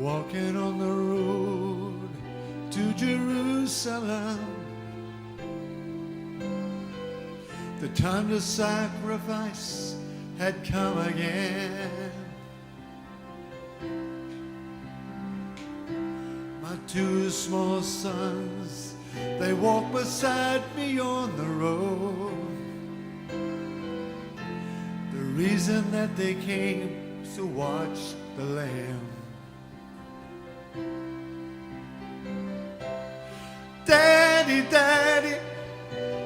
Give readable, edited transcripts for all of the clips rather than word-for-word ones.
walking on the road to Jerusalem. The time to sacrifice had come again. My two small sons, they walked beside me on the road. The reason that they came was to watch the Lamb. Daddy, Daddy,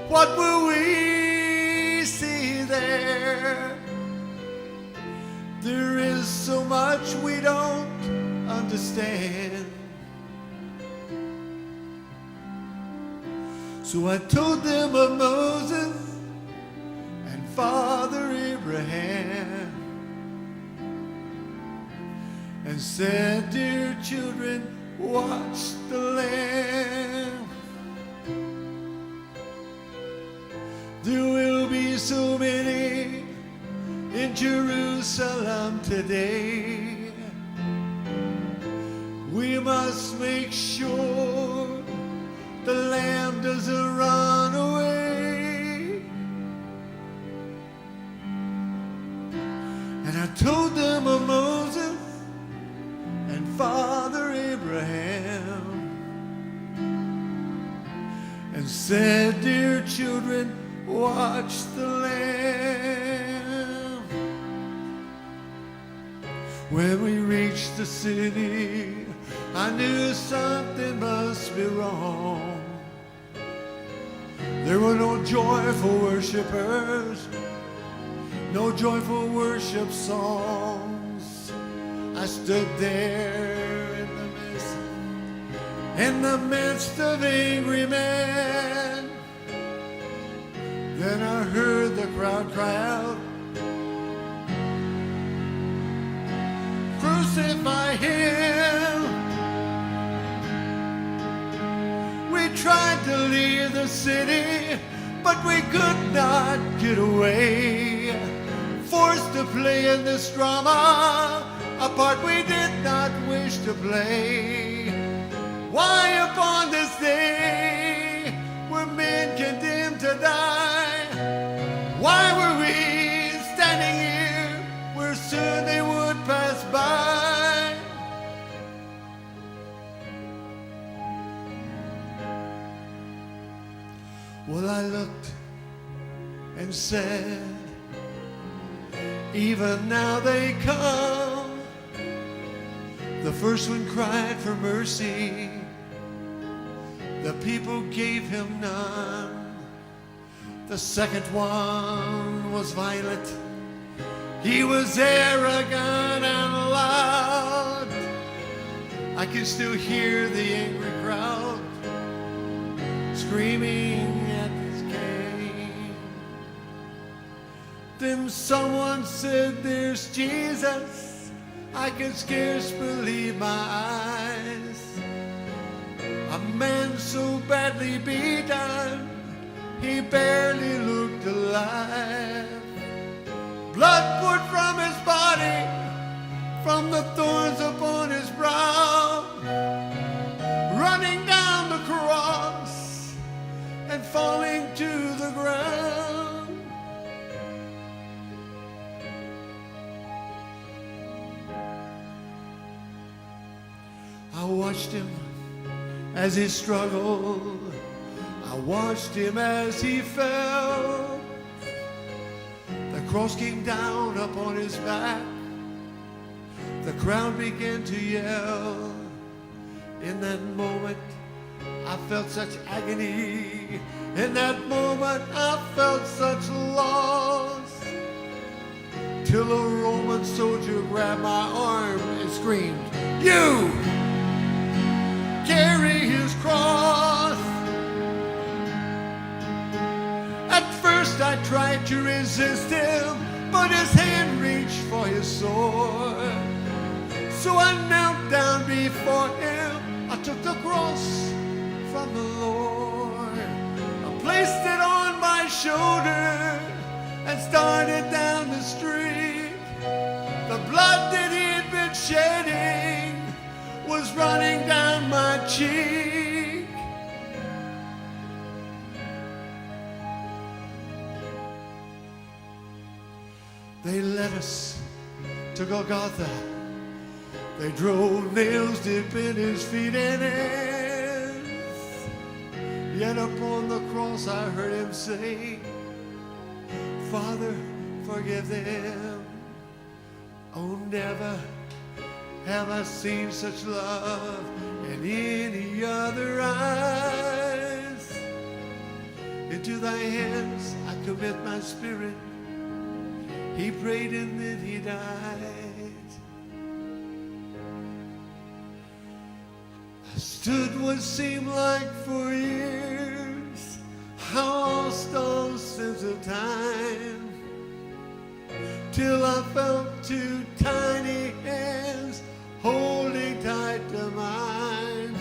what will we see there? There is so much we don't understand. So I told them of Moses and Father Abraham, and said, dear children, watch the Lamb. There will be so many in Jerusalem today. We must make sure the Lamb doesn't run away. And I told them of Moses and Father Abraham, and said, dear children, watch the Lamb. When we reached the city, I knew something must be wrong. There were no joyful worshipers, no joyful worship songs. I stood there in the midst of angry men. Then I heard the crowd cry out, crucify him. We tried to leave the city, but we could not get away. Forced to play in this drama, a part we did not wish to play. Why upon this day were men condemned to die? Why were we standing here where soon they would pass by? Well, I looked and said, even now they come. The first one cried for mercy, the people gave him none. The second one was violent, he was arrogant and loud. I can still hear the angry crowd screaming at his cane. Then someone said, there's Jesus. I can scarce believe my eyes. A man so badly beaten, he barely looked alive. Blood poured from his body, from the thorns upon his brow, running down the cross and falling to the ground. I watched him as he struggled, I watched him as he fell. The cross came down upon his back, the crowd began to yell. In that moment I felt such agony, in that moment I felt such loss, till a Roman soldier grabbed my arm and screamed, you! Carry his cross. At first I tried to resist him, but his hand reached for his sword. So I knelt down before him, I took the cross from the Lord. I placed it on my shoulder and started down the street. The blood that he had been shedding cheek. They led us to Golgotha. They drove nails deep in his feet and hands. Yet upon the cross I heard him say, Father, forgive them. Oh, never have I seen such love in any other eyes. Into thy hands I commit my spirit. He prayed and then he died. I stood what seemed like for years, lost all sense of time, till I felt two tiny hands holding tight to mine.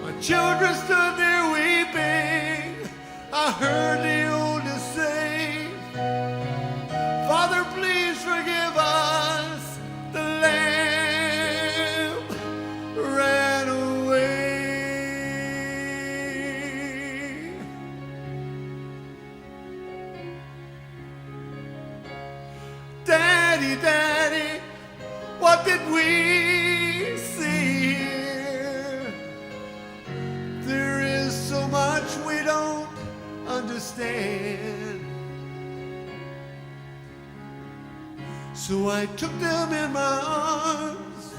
My children stood there weeping. I heard the oldest say, Father, please forgive us. The lamb ran away. Daddy, Daddy, what did we see here? There is so much we don't understand. So I took them in my arms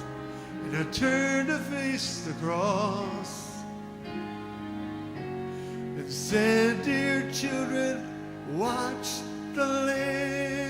and I turned to face the cross and said, dear children, watch the Lamb.